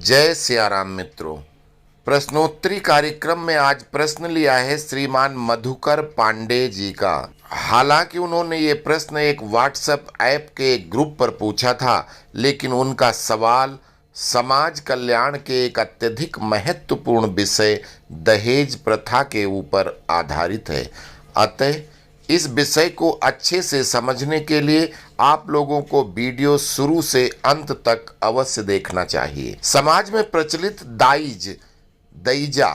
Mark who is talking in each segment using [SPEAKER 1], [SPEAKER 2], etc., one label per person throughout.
[SPEAKER 1] जय सियाराम मित्रों। प्रश्नोत्तरी कार्यक्रम में आज प्रश्न लिया है श्रीमान मधुकर पांडे जी का। हालांकि उन्होंने ये प्रश्न एक व्हाट्सएप ऐप के ग्रुप पर पूछा था, लेकिन उनका सवाल समाज कल्याण के एक अत्यधिक महत्वपूर्ण विषय दहेज प्रथा के ऊपर आधारित है। अतः इस विषय को अच्छे से समझने के लिए आप लोगों को वीडियो शुरू से अंत तक अवश्य देखना चाहिए। समाज में प्रचलित दाइज, दईजा,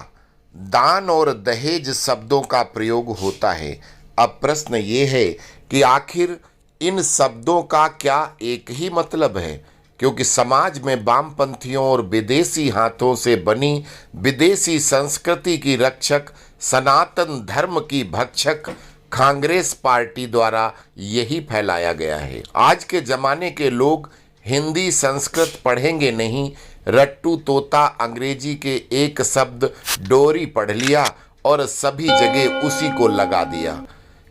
[SPEAKER 1] दान और दहेज शब्दों का प्रयोग होता है। अब प्रश्न ये है कि आखिर इन शब्दों का क्या एक ही मतलब है? क्योंकि समाज में वामपंथियों और विदेशी हाथों से बनी विदेशी संस्कृति की रक्षक, सनातन धर्म की भक्षक कांग्रेस पार्टी द्वारा यही फैलाया गया है। आज के जमाने के लोग हिंदी संस्कृत पढ़ेंगे नहीं, रट्टू तोता अंग्रेजी के एक शब्द डोरी पढ़ लिया और सभी जगह उसी को लगा दिया।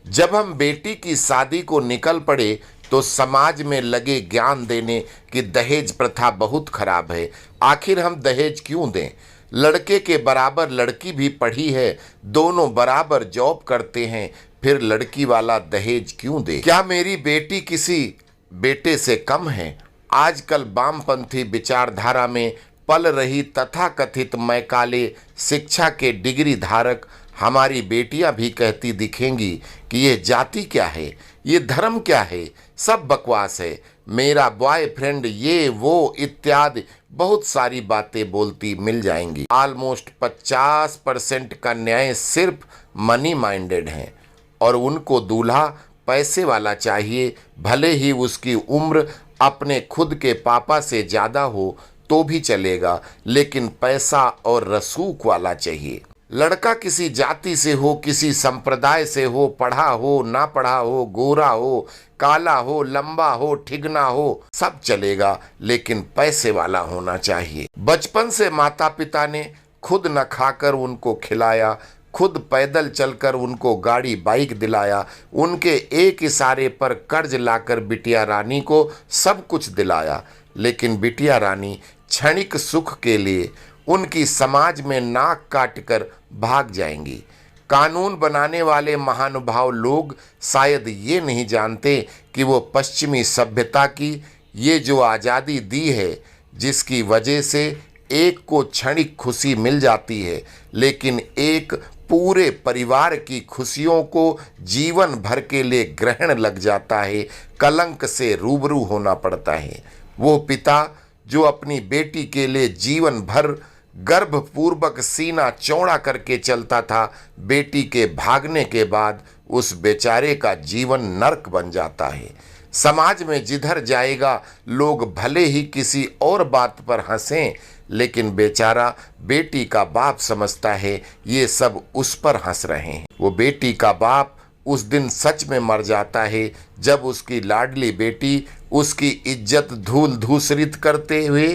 [SPEAKER 1] जब हम बेटी की शादी को निकल पड़े तो समाज में लगे ज्ञान देने कि दहेज प्रथा बहुत खराब है। आखिर हम दहेज क्यों दें? लड़के के बराबर लड़की भी पढ़ी है, दोनों बराबर जॉब करते हैं, फिर लड़की वाला दहेज क्यों दे? क्या मेरी बेटी किसी बेटे से कम है? आजकल वामपंथी विचारधारा में पल रही तथाकथित मैकाले शिक्षा के डिग्री धारक हमारी बेटियां भी कहती दिखेंगी कि ये जाति क्या है, ये धर्म क्या है, सब बकवास है, मेरा बॉयफ्रेंड ये वो इत्यादि बहुत सारी बातें बोलती मिल जाएंगी। ऑलमोस्ट 50% का न्याय सिर्फ मनी माइंडेड है और उनको दूल्हा पैसे वाला चाहिए, भले ही उसकी उम्र अपने खुद के पापा से ज़्यादा हो तो भी चलेगा, लेकिन पैसा और रसूख वाला चाहिए। लड़का किसी जाति से हो, किसी संप्रदाय से हो, पढ़ा हो ना पढ़ा हो, गोरा हो, काला हो, लंबा हो, ठिगना हो, सब चलेगा, लेकिन पैसे वाला होना चाहिए। बचपन से माता पिता ने खुद न खाकर उनको खिलाया, खुद पैदल चलकर उनको गाड़ी बाइक दिलाया, उनके एक इशारे पर कर्ज लाकर बिटिया रानी को सब कुछ दिलाया, लेकिन बिटिया रानी क्षणिक सुख के लिए उनकी समाज में नाक काटकर भाग जाएंगी। कानून बनाने वाले महानुभाव लोग शायद ये नहीं जानते कि वो पश्चिमी सभ्यता की ये जो आज़ादी दी है, जिसकी वजह से एक को क्षणिक खुशी मिल जाती है, लेकिन एक पूरे परिवार की खुशियों को जीवन भर के लिए ग्रहण लग जाता है, कलंक से रूबरू होना पड़ता है। वो पिता जो अपनी बेटी के लिए जीवन भर गर्भपूर्वक सीना चौड़ा करके चलता था, बेटी के भागने के बाद उस बेचारे का जीवन नरक बन जाता है। समाज में जिधर जाएगा लोग भले ही किसी और बात पर हंसें, लेकिन बेचारा बेटी का बाप समझता है ये सब उस पर हंस रहे हैं। वो बेटी का बाप उस दिन सच में मर जाता है जब उसकी लाडली बेटी उसकी इज्जत धूल धूसरित करते हुए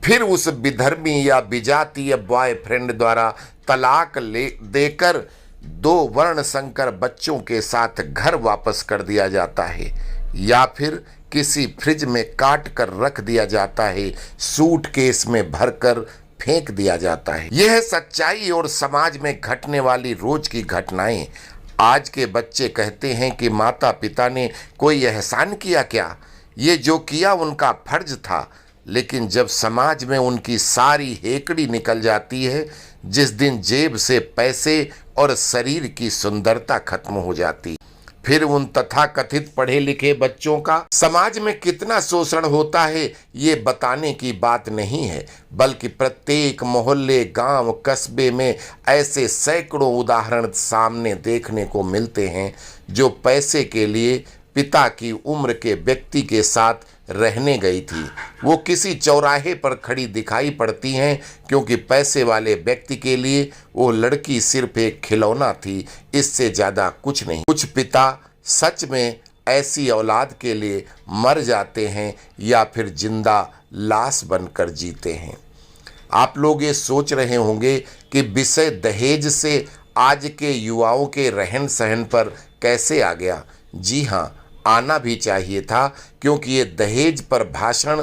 [SPEAKER 1] फिर उस विधर्मी या विजातीय बॉयफ्रेंड द्वारा तलाक देकर 2 वर्ण संकर बच्चों के साथ घर वापस कर दिया जाता है, या फिर किसी फ्रिज में काट कर रख दिया जाता है, सूटकेस में भरकर फेंक दिया जाता है। यह सच्चाई और समाज में घटने वाली रोज की घटनाएं। आज के बच्चे कहते हैं कि माता पिता ने कोई एहसान किया क्या? ये जो किया उनका फर्ज था, लेकिन जब समाज में उनकी सारी हेकड़ी निकल जाती है, जिस दिन जेब से पैसे और शरीर की सुंदरता खत्म हो जाती, फिर उन तथाकथित पढ़े लिखे बच्चों का समाज में कितना शोषण होता है ये बताने की बात नहीं है, बल्कि प्रत्येक मोहल्ले, गांव, कस्बे में ऐसे सैकड़ों उदाहरण सामने देखने को मिलते हैं जो पैसे के लिए पिता की उम्र के व्यक्ति के साथ रहने गई थी। वो किसी चौराहे पर खड़ी दिखाई पड़ती हैं क्योंकि पैसे वाले व्यक्ति के लिए वो लड़की सिर्फ एक खिलौना थी, इससे ज़्यादा कुछ नहीं। कुछ पिता सच में ऐसी औलाद के लिए मर जाते हैं या फिर जिंदा लाश बनकर जीते हैं। आप लोग ये सोच रहे होंगे कि विषय दहेज से आज के युवाओं के रहन सहन पर कैसे आ गया। जी हाँ, आना भी चाहिए था, क्योंकि ये दहेज पर भाषण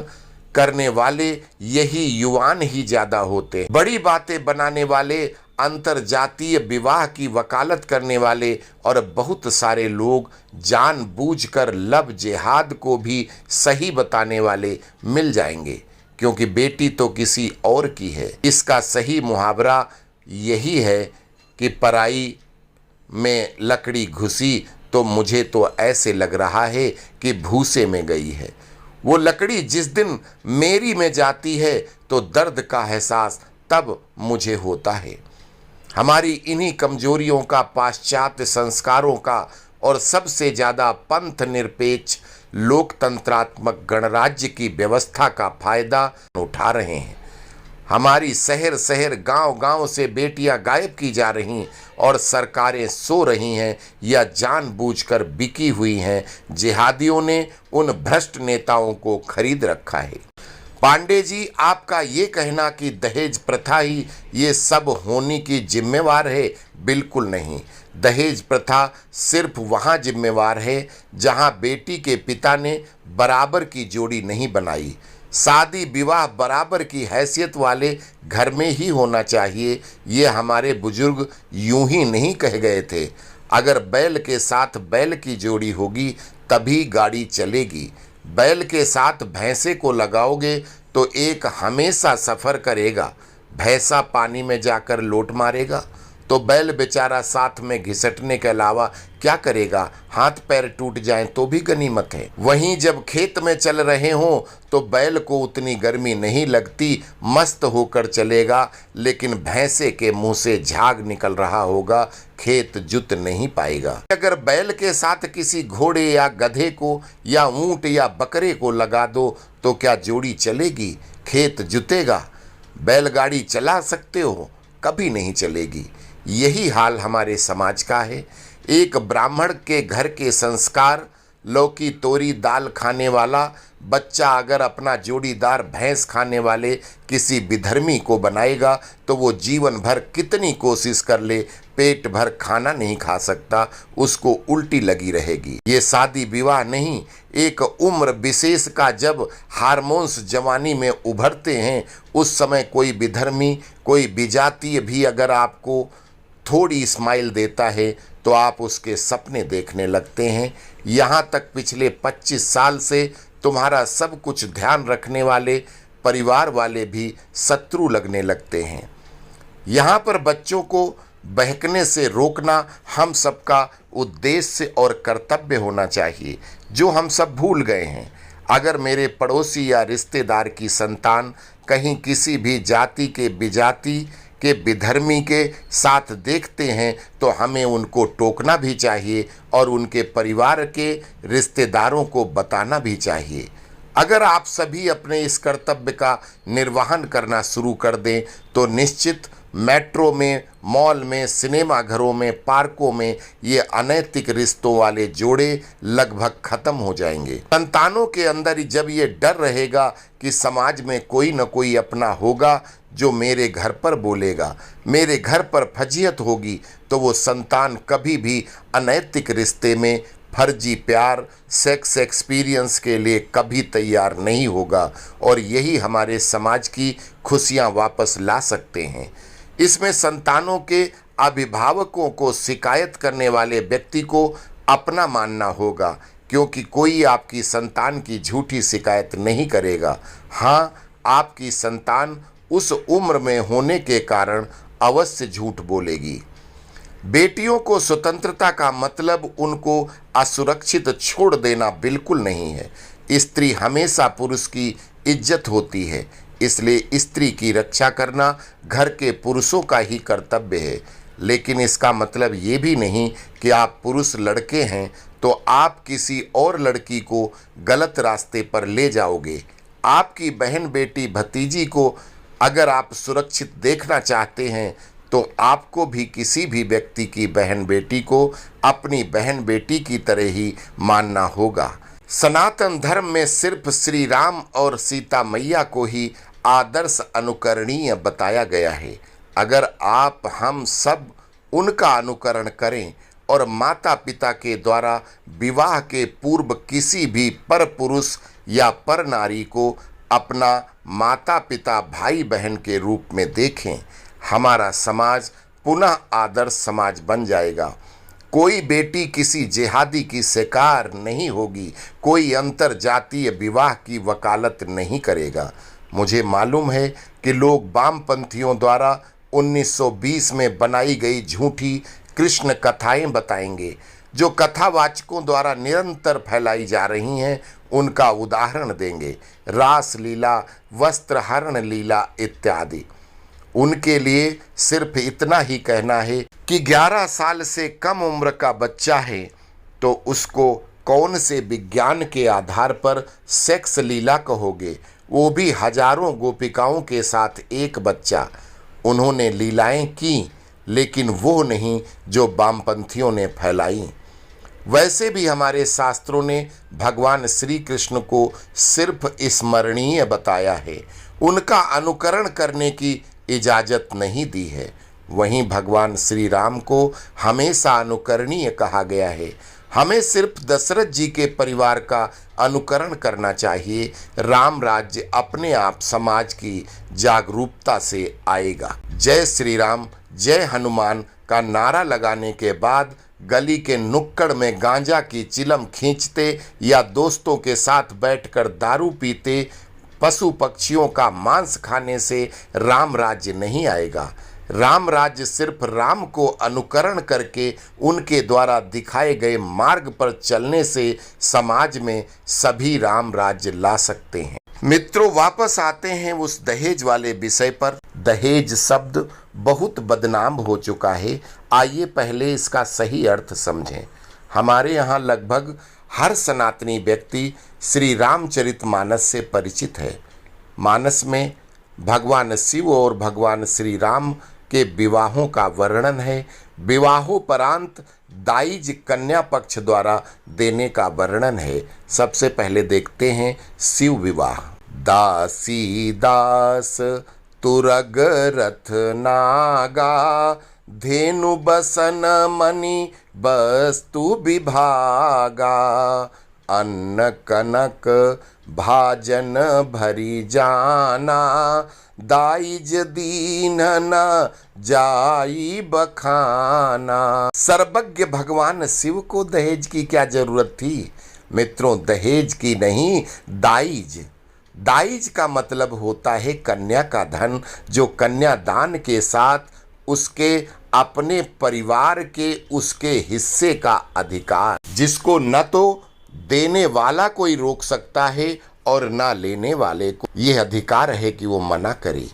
[SPEAKER 1] करने वाले यही युवान ही ज्यादा होते हैं। बड़ी बातें बनाने वाले, अंतरजातीय विवाह की वकालत करने वाले और बहुत सारे लोग जानबूझकर लव जिहाद को भी सही बताने वाले मिल जाएंगे, क्योंकि बेटी तो किसी और की है। इसका सही मुहावरा यही है कि पराई में लकड़ी घुसी तो मुझे तो ऐसे लग रहा है कि भूसे में गई है। वो लकड़ी जिस दिन मेरी में जाती है तो दर्द का एहसास तब मुझे होता है। हमारी इन्हीं कमजोरियों का, पाश्चात्य संस्कारों का और सबसे ज़्यादा पंथ निरपेक्ष लोकतंत्रात्मक गणराज्य की व्यवस्था का फायदा उठा रहे हैं। हमारी शहर शहर, गांव गांव से बेटियां गायब की जा रही और सरकारें सो रही हैं या जानबूझकर बिकी हुई हैं। जिहादियों ने उन भ्रष्ट नेताओं को खरीद रखा है। पांडे जी, आपका ये कहना कि दहेज प्रथा ही ये सब होने की जिम्मेवार है, बिल्कुल नहीं। दहेज प्रथा सिर्फ वहाँ जिम्मेवार है जहाँ बेटी के पिता ने बराबर की जोड़ी नहीं बनाई। शादी विवाह बराबर की हैसियत वाले घर में ही होना चाहिए। ये हमारे बुजुर्ग यूं ही नहीं कह गए थे। अगर बैल के साथ बैल की जोड़ी होगी तभी गाड़ी चलेगी। बैल के साथ भैंसे को लगाओगे तो एक हमेशा सफ़र करेगा। भैंसा पानी में जाकर लोट मारेगा तो बैल बेचारा साथ में घिसटने के अलावा क्या करेगा? हाथ पैर टूट जाएं तो भी गनीमत है। वहीं जब खेत में चल रहे हों तो बैल को उतनी गर्मी नहीं लगती, मस्त होकर चलेगा, लेकिन भैंसे के मुंह से झाग निकल रहा होगा, खेत जुत नहीं पाएगा। अगर बैल के साथ किसी घोड़े या गधे को या ऊंट या बकरे को लगा दो तो क्या जोड़ी चलेगी? खेत जुतेगा? बैलगाड़ी चला सकते हो, कभी नहीं चलेगी। यही हाल हमारे समाज का है। एक ब्राह्मण के घर के संस्कार, लौकी तोरी दाल खाने वाला बच्चा अगर अपना जोड़ीदार भैंस खाने वाले किसी विधर्मी को बनाएगा तो वो जीवन भर कितनी कोशिश कर ले, पेट भर खाना नहीं खा सकता, उसको उल्टी लगी रहेगी। ये शादी विवाह नहीं, एक उम्र विशेष का जब हार्मोन्स जवानी में उभरते हैं उस समय कोई विधर्मी, कोई विजातीय भी अगर आपको थोड़ी स्माइल देता है तो आप उसके सपने देखने लगते हैं। यहाँ तक पिछले 25 साल से तुम्हारा सब कुछ ध्यान रखने वाले परिवार वाले भी शत्रु लगने लगते हैं। यहाँ पर बच्चों को बहकने से रोकना हम सबका उद्देश्य और कर्तव्य होना चाहिए, जो हम सब भूल गए हैं। अगर मेरे पड़ोसी या रिश्तेदार की संतान कहीं किसी भी जाति के विजाति के विधर्मी के साथ देखते हैं तो हमें उनको टोकना भी चाहिए और उनके परिवार के रिश्तेदारों को बताना भी चाहिए। अगर आप सभी अपने इस कर्तव्य का निर्वहन करना शुरू कर दें तो निश्चित मेट्रो में, मॉल में, सिनेमा घरों में, पार्कों में ये अनैतिक रिश्तों वाले जोड़े लगभग खत्म हो जाएंगे। संतानों के अंदर जब ये डर रहेगा कि समाज में कोई न कोई अपना होगा जो मेरे घर पर बोलेगा, मेरे घर पर फजीहत होगी, तो वो संतान कभी भी अनैतिक रिश्ते में, फर्जी प्यार, सेक्स एक्सपीरियंस के लिए कभी तैयार नहीं होगा और यही हमारे समाज की खुशियां वापस ला सकते हैं। इसमें संतानों के अभिभावकों को शिकायत करने वाले व्यक्ति को अपना मानना होगा, क्योंकि कोई आपकी संतान की झूठी शिकायत नहीं करेगा। हाँ, आपकी संतान उस उम्र में होने के कारण अवश्य झूठ बोलेगी। बेटियों को स्वतंत्रता का मतलब उनको असुरक्षित छोड़ देना बिल्कुल नहीं है। स्त्री हमेशा पुरुष की इज्जत होती है, इसलिए स्त्री की रक्षा करना घर के पुरुषों का ही कर्तव्य है। लेकिन इसका मतलब ये भी नहीं कि आप पुरुष लड़के हैं तो आप किसी और लड़की को गलत रास्ते पर ले जाओगे। आपकी बहन, बेटी, भतीजी को अगर आप सुरक्षित देखना चाहते हैं तो आपको भी किसी भी व्यक्ति की बहन बेटी को अपनी बहन बेटी की तरह ही मानना होगा। सनातन धर्म में सिर्फ श्री राम और सीता मैया को ही आदर्श अनुकरणीय बताया गया है। अगर आप हम सब उनका अनुकरण करें और माता पिता के द्वारा विवाह के पूर्व किसी भी पर पुरुष या पर नारी को अपना माता पिता भाई बहन के रूप में देखें, हमारा समाज पुनः आदर्श समाज बन जाएगा। कोई बेटी किसी जिहादी की शिकार नहीं होगी, कोई अंतर जातीय विवाह की वकालत नहीं करेगा। मुझे मालूम है कि लोग वामपंथियों द्वारा 1920 में बनाई गई झूठी कृष्ण कथाएं बताएंगे, जो कथावाचकों द्वारा निरंतर फैलाई जा रही हैं। उनका उदाहरण देंगे, रास लीला, वस्त्रहरण लीला इत्यादि। उनके लिए सिर्फ इतना ही कहना है कि 11 साल से कम उम्र का बच्चा है तो उसको कौन से विज्ञान के आधार पर सेक्स लीला कहोगे, वो भी हजारों गोपिकाओं के साथ एक बच्चा। उन्होंने लीलाएं की, लेकिन वो नहीं जो वामपंथियों ने फैलाई। वैसे भी हमारे शास्त्रों ने भगवान श्री कृष्ण को सिर्फ स्मरणीय बताया है, उनका अनुकरण करने की इजाजत नहीं दी है। वहीं भगवान श्री राम को हमेशा अनुकरणीय कहा गया है। हमें सिर्फ दशरथ जी के परिवार का अनुकरण करना चाहिए। राम राज्य अपने आप समाज की जागरूकता से आएगा। जय श्री राम, जय हनुमान का नारा लगाने के बाद गली के नुक्कड़ में गांजा की चिलम खींचते या दोस्तों के साथ बैठकर दारू पीते पशु पक्षियों का मांस खाने से राम राज्य नहीं आएगा। राम राज्य सिर्फ राम को अनुकरण करके उनके द्वारा दिखाए गए मार्ग पर चलने से समाज में सभी राम राज्य ला सकते हैं। मित्रों, वापस आते हैं उस दहेज वाले विषय पर। दहेज शब्द बहुत बदनाम हो चुका है। आइए पहले इसका सही अर्थ समझें। हमारे यहाँ लगभग हर सनातनी व्यक्ति श्री रामचरितमानस से परिचित है। मानस में भगवान शिव और भगवान श्री राम के विवाहों का वर्णन है। विवाहोपरांत दाइज कन्या पक्ष द्वारा देने का वर्णन है। सबसे पहले देखते हैं शिव विवाह। दासी दास तुरग रथ नागा, धेनु बसन मणि वस्तु विभागा, अन्न कनक भाजन भरी जाना, दाइज दीन न जाई बखाना। सर्वज्ञ भगवान शिव को दहेज की क्या जरूरत थी? मित्रों, दहेज की नहीं, दाइज। दाइज का मतलब होता है कन्या का धन, जो कन्यादान के साथ उसके अपने परिवार के उसके हिस्से का अधिकार, जिसको न तो देने वाला कोई रोक सकता है और ना लेने वाले को यह अधिकार है कि वो मना करे।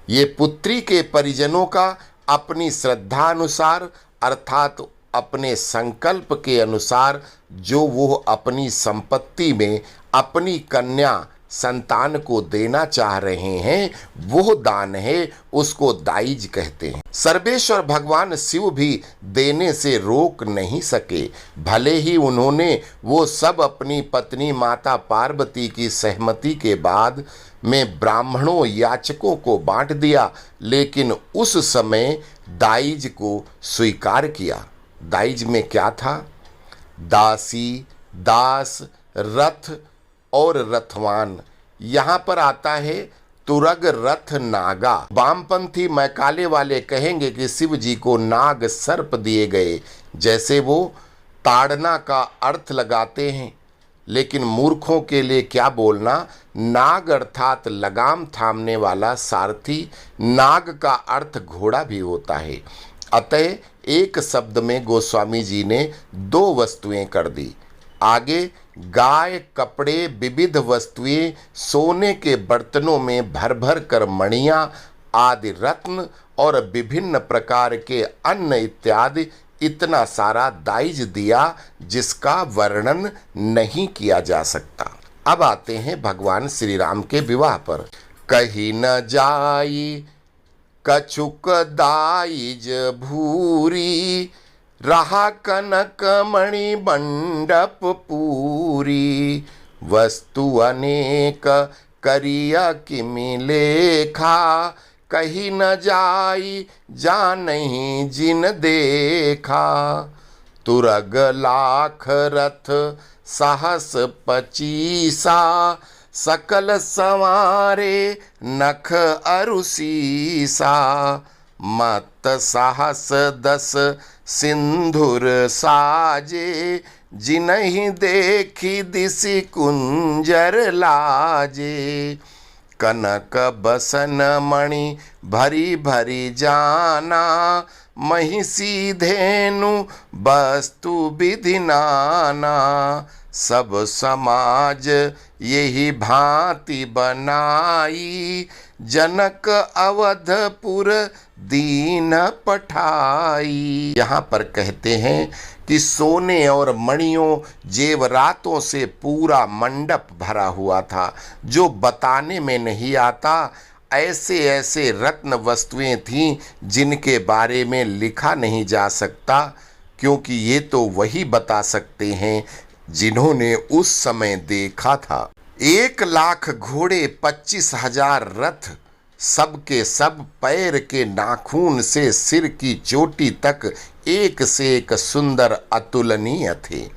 [SPEAKER 1] ये पुत्री के परिजनों का अपनी श्रद्धा अनुसार अर्थात अपने संकल्प के अनुसार जो वो अपनी संपत्ति में अपनी कन्या संतान को देना चाह रहे हैं, वो दान है, उसको दाइज कहते हैं। सर्वेश्वर भगवान शिव भी देने से रोक नहीं सके। भले ही उन्होंने वो सब अपनी पत्नी माता पार्वती की सहमति के बाद में ब्राह्मणों याचकों को बांट दिया, लेकिन उस समय दाइज को स्वीकार किया। दाइज में क्या था? दासी, दास, रथ और रथवान। यहाँ पर आता है तुरग रथ नागा। वामपंथी मैकाले वाले कहेंगे कि शिव जी को नाग सर्प दिए गए, जैसे वो ताड़ना का अर्थ लगाते हैं। लेकिन मूर्खों के लिए क्या बोलना, नाग अर्थात लगाम थामने वाला सारथी। नाग का अर्थ घोड़ा भी होता है। अतः एक शब्द में गोस्वामी जी ने दो वस्तुएं कर दी। आगे गाय, कपड़े, विविध वस्तुएं, सोने के बर्तनों में भर भर कर मणियां आदि रत्न और विभिन्न प्रकार के अन्न इत्यादि, इतना सारा दाइज दिया जिसका वर्णन नहीं किया जा सकता। अब आते हैं भगवान श्री राम के विवाह पर। कहीं न जाई कछुक दाइज भूरी, रहा कनक मणि मंडप पूरी, वस्तु अनेक करिया किमि लेखा, कहीं न जाई जानहि जिन देखा, तुरग लाख रथ सहस 25, सकल संवारे नख अरु सीसा। मत साहस दस सिंधुर साजे, जिनहि देखी दिसि कुंजर लाजे। कनक बसन मणि भरी भरी जाना, महिषी धेनु वस्तु विधि नाना। सब समाज यही भांति बनाई, जनक अवधपुर दीन पठाई। यहाँ पर कहते हैं कि सोने और मणियों जेवरातों से पूरा मंडप भरा हुआ था, जो बताने में नहीं आता। ऐसे ऐसे रत्न वस्तुएं थीं जिनके बारे में लिखा नहीं जा सकता, क्योंकि ये तो वही बता सकते हैं जिन्होंने उस समय देखा था। 1,00,000 घोड़े, 25,000 रथ, सबके सब पैर के नाखून से सिर की चोटी तक एक से एक सुंदर अतुलनीय थे।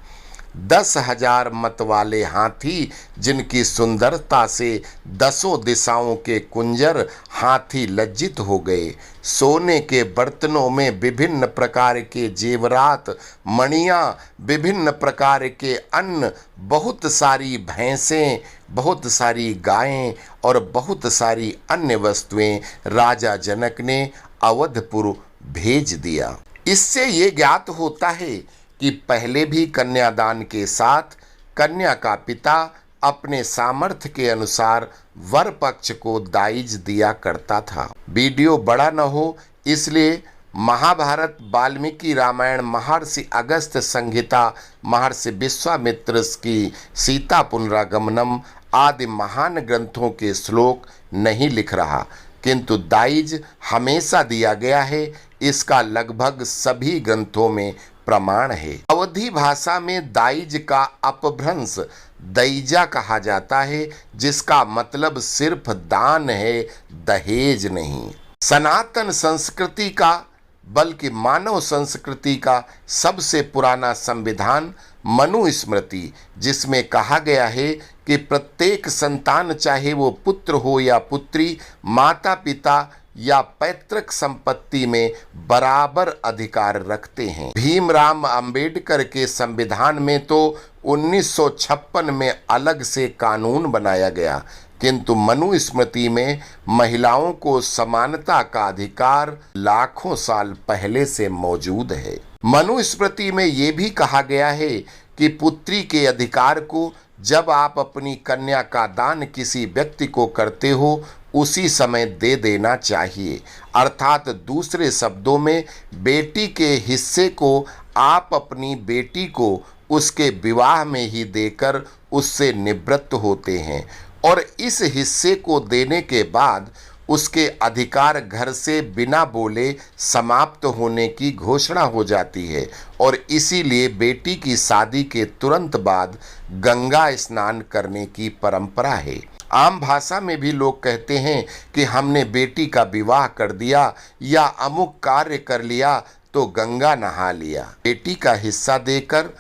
[SPEAKER 1] 10,000 मत वाले हाथी, जिनकी सुंदरता से 10 दिशाओं के कुंजर हाथी लज्जित हो गए। सोने के बर्तनों में विभिन्न प्रकार के जेवरात, मणियां, विभिन्न प्रकार के अन्न, बहुत सारी भैंसें, बहुत सारी गायें और बहुत सारी अन्य वस्तुएं राजा जनक ने अवधपुर भेज दिया। इससे ये ज्ञात होता है कि पहले भी कन्यादान के साथ कन्या का पिता अपने सामर्थ्य के अनुसार वर पक्ष को दाइज दिया करता था। वीडियो बड़ा न हो, इसलिए महाभारत, वाल्मीकि रामायण, महर्षि अगस्त्य संहिता, महर्षि विश्वामित्र की सीता पुनरागमनम आदि महान ग्रंथों के श्लोक नहीं लिख रहा, किंतु दाइज हमेशा दिया गया है। इसका लगभग सभी ग्रंथों में प्रमाण है। अवधी भाषा में दाइज का अपभ्रंश दैजा कहा जाता है, जिसका मतलब सिर्फ दान है, दहेज नहीं। सनातन संस्कृति का, बल्कि मानव संस्कृति का सबसे पुराना संविधान मनुस्मृति, जिसमें कहा गया है कि प्रत्येक संतान, चाहे वो पुत्र हो या पुत्री, माता पिता या पैतृक संपत्ति में बराबर अधिकार रखते हैं। भीमराव अंबेडकर के संविधान में तो 1956 में अलग से कानून बनाया गया, किंतु मनुस्मृति में महिलाओं को समानता का अधिकार लाखों साल पहले से मौजूद है। मनुस्मृति में ये भी कहा गया है कि पुत्री के अधिकार को जब आप अपनी कन्या का दान किसी व्यक्ति को करते हो, उसी समय दे देना चाहिए। अर्थात दूसरे शब्दों में, बेटी के हिस्से को आप अपनी बेटी को उसके विवाह में ही देकर उससे निवृत्त होते हैं, और इस हिस्से को देने के बाद उसके अधिकार घर से बिना बोले समाप्त होने की घोषणा हो जाती है। और इसीलिए बेटी की शादी के तुरंत बाद गंगा स्नान करने की परंपरा है। आम भाषा में भी लोग कहते हैं कि हमने बेटी का विवाह कर दिया या अमुक कार्य कर लिया तो गंगा नहा लिया। बेटी का हिस्सा देकर,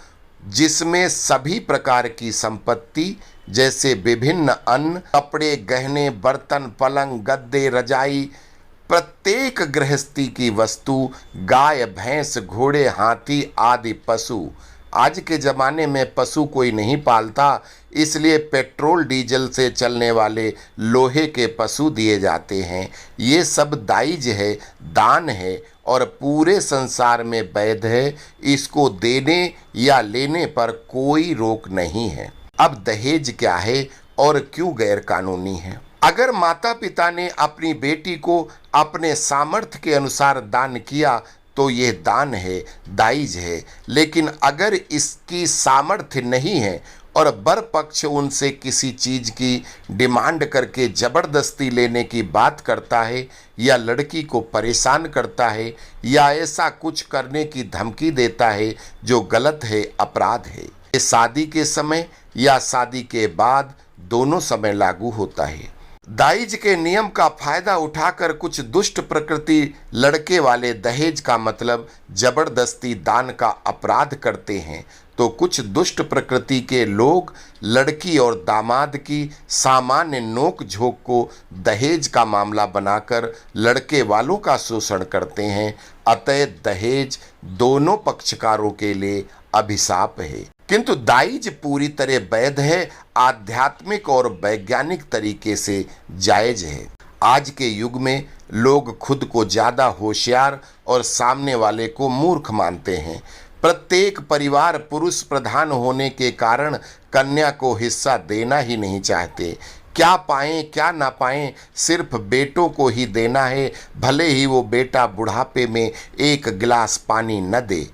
[SPEAKER 1] जिसमें सभी प्रकार की संपत्ति जैसे विभिन्न अन्न, कपड़े, गहने, बर्तन, पलंग, गद्दे, रजाई, प्रत्येक गृहस्थी की वस्तु, गाय, भैंस, घोड़े, हाथी आदि पशु। आज के ज़माने में पशु कोई नहीं पालता, इसलिए पेट्रोल डीजल से चलने वाले लोहे के पशु दिए जाते हैं। ये सब दाइज है, दान है और पूरे संसार में वैध है। इसको देने या लेने पर कोई रोक नहीं है। अब दहेज क्या है और क्यों गैर कानूनी है? अगर माता पिता ने अपनी बेटी को अपने सामर्थ्य के अनुसार दान किया तो यह दान है, दाइज है। लेकिन अगर इसकी सामर्थ्य नहीं है और वर पक्ष उनसे किसी चीज की डिमांड करके जबरदस्ती लेने की बात करता है या लड़की को परेशान करता है या ऐसा कुछ करने की धमकी देता है जो गलत है, अपराध है। ये शादी के समय या शादी के बाद दोनों समय लागू होता है। दाइज के नियम का फायदा उठाकर कुछ दुष्ट प्रकृति लड़के वाले दहेज का मतलब जबरदस्ती दान का अपराध करते हैं, तो कुछ दुष्ट प्रकृति के लोग लड़की और दामाद की सामान्य नोक झोंक को दहेज का मामला बनाकर लड़के वालों का शोषण करते हैं। अतः दहेज दोनों पक्षकारों के लिए अभिशाप है। किंतु दाइज पूरी तरह वैध है, आध्यात्मिक और वैज्ञानिक तरीके से जायज है। आज के युग में लोग खुद को ज्यादा होशियार और सामने वाले को मूर्ख मानते हैं। प्रत्येक परिवार पुरुष प्रधान होने के कारण कन्या को हिस्सा देना ही नहीं चाहते। क्या पाएं क्या ना पाएं, सिर्फ बेटों को ही देना है, भले ही वो बेटा बुढ़ापे में एक गिलास पानी न दे।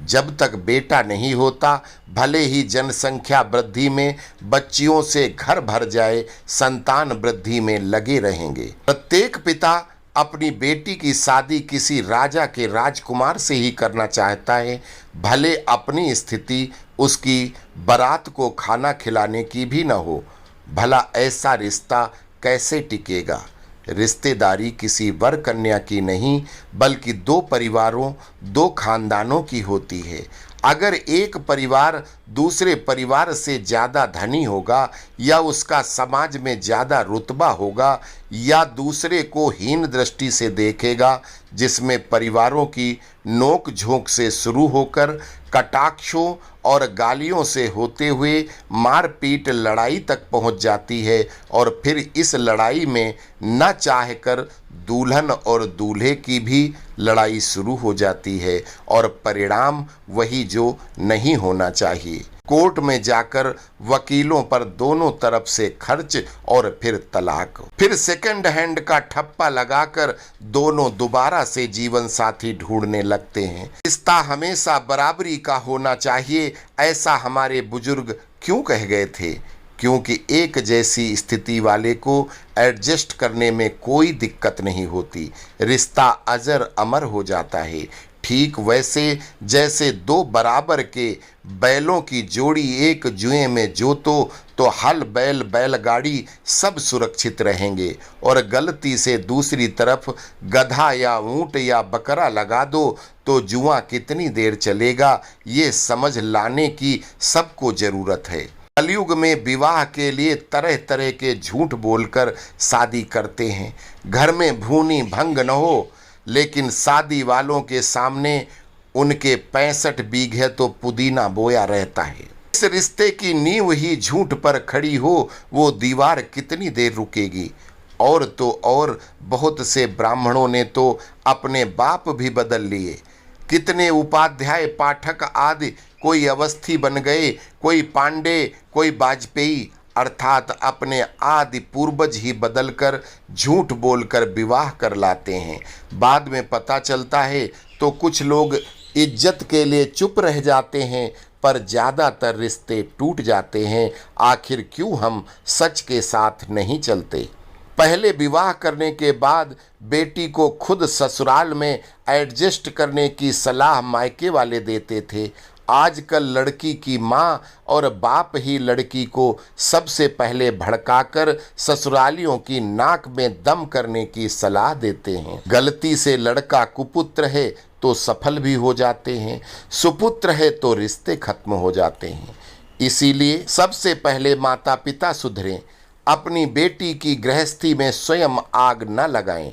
[SPEAKER 1] जब तक बेटा नहीं होता, भले ही जनसंख्या वृद्धि में बच्चियों से घर भर जाए, संतान वृद्धि में लगे रहेंगे। प्रत्येक पिता अपनी बेटी की शादी किसी राजा के राजकुमार से ही करना चाहता है, भले अपनी स्थिति उसकी बारात को खाना खिलाने की भी न हो। भला ऐसा रिश्ता कैसे टिकेगा? रिश्तेदारी किसी वर कन्या की नहीं, बल्कि दो परिवारों, दो खानदानों की होती है। अगर एक परिवार दूसरे परिवार से ज़्यादा धनी होगा, या उसका समाज में ज़्यादा रुतबा होगा, या दूसरे को हीन दृष्टि से देखेगा, जिसमें परिवारों की नोक झोंक से शुरू होकर कटाक्षों और गालियों से होते हुए मारपीट लड़ाई तक पहुंच जाती है, और फिर इस लड़ाई में न चाहकर दुल्हन और दूल्हे की भी लड़ाई शुरू हो जाती है, और परिणाम वही जो नहीं होना चाहिए। कोर्ट में जाकर वकीलों पर दोनों तरफ से खर्च और फिर तलाक, फिर सेकंड हैंड का ठप्पा लगाकर दोनों दोबारा से जीवन साथी ढूंढने लगते हैं। रिश्ता हमेशा बराबरी का होना चाहिए, ऐसा हमारे बुजुर्ग क्यों कह गए थे? क्योंकि एक जैसी स्थिति वाले को एडजस्ट करने में कोई दिक्कत नहीं होती, रिश्ता अजर अमर हो जाता है। ठीक वैसे जैसे दो बराबर के बैलों की जोड़ी एक जुए में जोतो तो हल बैल बैलगाड़ी सब सुरक्षित रहेंगे, और गलती से दूसरी तरफ गधा या ऊंट या बकरा लगा दो तो जुआ कितनी देर चलेगा, ये समझ लाने की सबको जरूरत है। कलयुग में विवाह के लिए तरह तरह के झूठ बोलकर शादी करते हैं। घर में भूनी भंग न हो, लेकिन शादी वालों के सामने उनके 65 बीघे तो पुदीना बोया रहता है। इस रिश्ते की नींव ही झूठ पर खड़ी हो, वो दीवार कितनी देर रुकेगी? और तो और बहुत से ब्राह्मणों ने तो अपने बाप भी बदल लिए। कितने उपाध्याय, पाठक आदि कोई अवस्थी बन गए, कोई पांडे, कोई वाजपेयी, अर्थात अपने आदि पूर्वज ही बदलकर झूठ बोलकर विवाह कर लाते हैं। बाद में पता चलता है तो कुछ लोग इज्जत के लिए चुप रह जाते हैं, पर ज़्यादातर रिश्ते टूट जाते हैं। आखिर क्यों हम सच के साथ नहीं चलते? पहले विवाह करने के बाद बेटी को खुद ससुराल में एडजस्ट करने की सलाह मायके वाले देते थे। आजकल लड़की की माँ और बाप ही लड़की को सबसे पहले भड़काकर ससुरालियों की नाक में दम करने की सलाह देते हैं। गलती से लड़का कुपुत्र है तो सफल भी हो जाते हैं, सुपुत्र है तो रिश्ते खत्म हो जाते हैं। इसीलिए सबसे पहले माता पिता सुधरें, अपनी बेटी की गृहस्थी में स्वयं आग न लगाएं।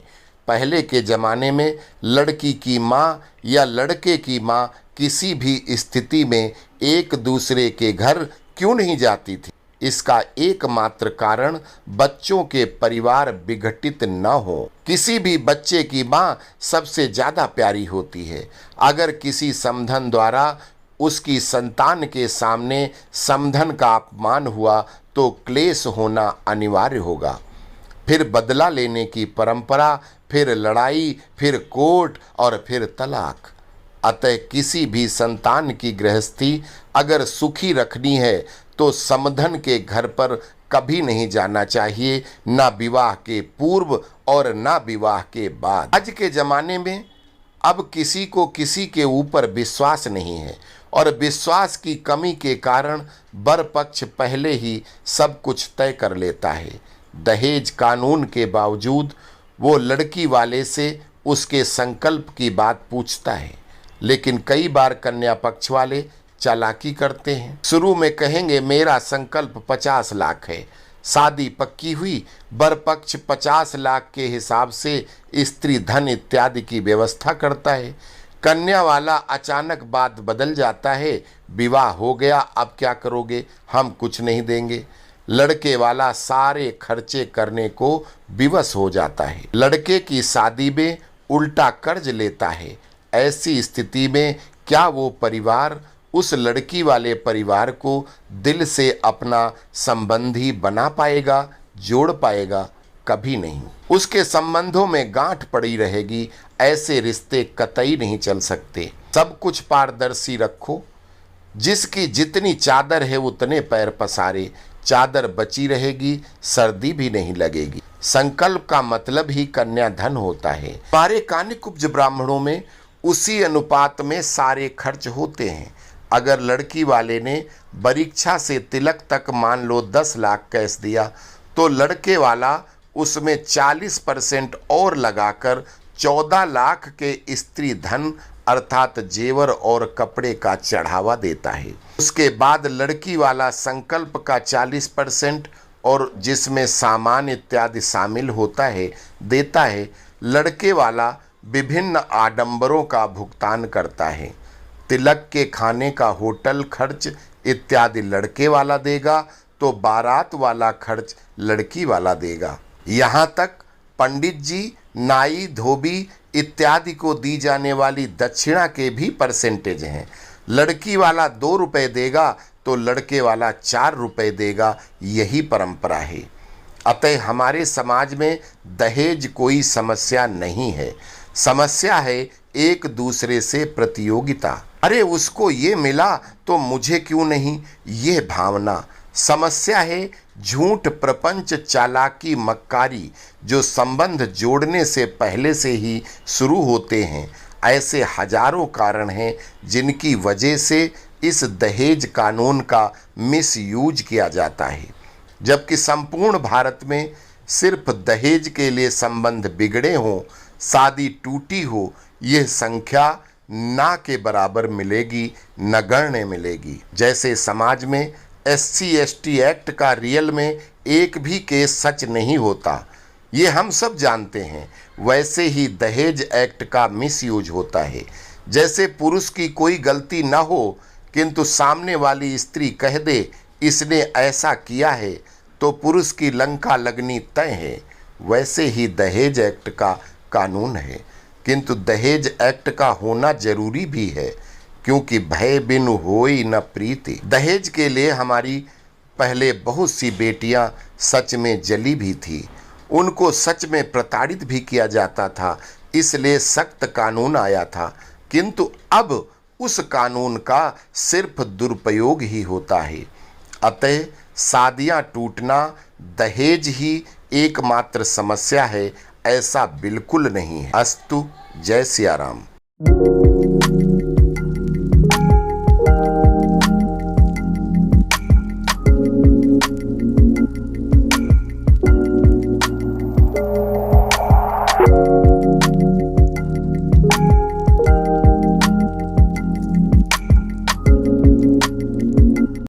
[SPEAKER 1] पहले के ज़माने में लड़की की माँ या लड़के की माँ किसी भी स्थिति में एक दूसरे के घर क्यों नहीं जाती थी? इसका एकमात्र कारण बच्चों के परिवार विघटित न हो। किसी भी बच्चे की माँ सबसे ज़्यादा प्यारी होती है। अगर किसी समधन द्वारा उसकी संतान के सामने समधन का अपमान हुआ तो क्लेश होना अनिवार्य होगा। फिर बदला लेने की परंपरा, फिर लड़ाई, फिर कोर्ट और फिर तलाक। अतः किसी भी संतान की गृहस्थी अगर सुखी रखनी है तो समधन के घर पर कभी नहीं जाना चाहिए, ना विवाह के पूर्व और ना विवाह के बाद। आज के ज़माने में अब किसी को किसी के ऊपर विश्वास नहीं है, और विश्वास की कमी के कारण वर पक्ष पहले ही सब कुछ तय कर लेता है। दहेज कानून के बावजूद वो लड़की वाले से उसके संकल्प की बात पूछता है, लेकिन कई बार कन्या पक्ष वाले चालाकी करते हैं। शुरू में कहेंगे मेरा संकल्प 50 लाख है, शादी पक्की हुई, वर पक्ष 50 लाख के हिसाब से स्त्री धन इत्यादि की व्यवस्था करता है। कन्या वाला अचानक बात बदल जाता है, विवाह हो गया, अब क्या करोगे, हम कुछ नहीं देंगे। लड़के वाला सारे खर्चे करने को विवश हो जाता है। लड़के की शादी में उल्टा कर्ज लेता है। ऐसी स्थिति में क्या वो परिवार उस लड़की वाले परिवार को दिल से अपना संबंधी बना पाएगा, जोड़ पाएगा? कभी नहीं। उसके संबंधों में गांठ पड़ी रहेगी। ऐसे रिश्ते कतई नहीं चल सकते। सब कुछ पारदर्शी रखो। जिसकी जितनी चादर है उतने पैर पसारे। चादर बची रहेगी, सर्दी भी नहीं लगेगी। संकल्प का मतलब ही कन्या धन होता है। हमारे कानिकुब्ज ब्राह्मणों में उसी अनुपात में सारे खर्च होते हैं। अगर लड़की वाले ने परीक्षा से तिलक तक मान लो 10 लाख कैश दिया, तो लड़के वाला उसमें 40% और लगाकर 14 लाख के स्त्री धन अर्थात जेवर और कपड़े का चढ़ावा देता है। उसके बाद लड़की वाला संकल्प का 40% और जिसमें सामान इत्यादि शामिल होता है देता है। लड़के वाला विभिन्न आडंबरों का भुगतान करता है। तिलक के खाने का होटल खर्च इत्यादि लड़के वाला देगा, तो बारात वाला खर्च लड़की वाला देगा। यहाँ तक पंडित जी, नाई, धोबी इत्यादि को दी जाने वाली दक्षिणा के भी परसेंटेज हैं। लड़की वाला 2 रुपये देगा तो लड़के वाला 4 रुपये देगा। यही परंपरा है। अतः हमारे समाज में दहेज कोई समस्या नहीं है। समस्या है एक दूसरे से प्रतियोगिता। अरे उसको ये मिला तो मुझे क्यों नहीं, ये भावना। समस्या है झूठ, प्रपंच, चालाकी, मक्कारी, जो संबंध जोड़ने से पहले से ही शुरू होते हैं। ऐसे हजारों कारण हैं जिनकी वजह से इस दहेज कानून का मिसयूज किया जाता है। जबकि संपूर्ण भारत में सिर्फ दहेज के लिए संबंध बिगड़े हों, शादी टूटी हो, यह संख्या ना के बराबर मिलेगी, नगण्य मिलेगी। जैसे समाज में SC/ST एक्ट का रियल में एक भी केस सच नहीं होता, ये हम सब जानते हैं, वैसे ही दहेज एक्ट का मिसयूज होता है। जैसे पुरुष की कोई गलती ना हो किंतु सामने वाली स्त्री कह दे इसने ऐसा किया है तो पुरुष की लंका लगनी तय है, वैसे ही दहेज एक्ट का कानून है। किंतु दहेज एक्ट का होना जरूरी भी है, क्योंकि भय बिनु होई न प्रीति। दहेज के लिए हमारी पहले बहुत सी बेटियां सच में जली भी थी। उनको सच में प्रताड़ित भी किया जाता था, इसलिए सख्त कानून आया था। किंतु अब उस कानून का सिर्फ दुरुपयोग ही होता है। अतः शादियां टूटना दहेज ही एकमात्र समस्या है, ऐसा बिल्कुल नहीं है। अस्तु। जय सिया राम।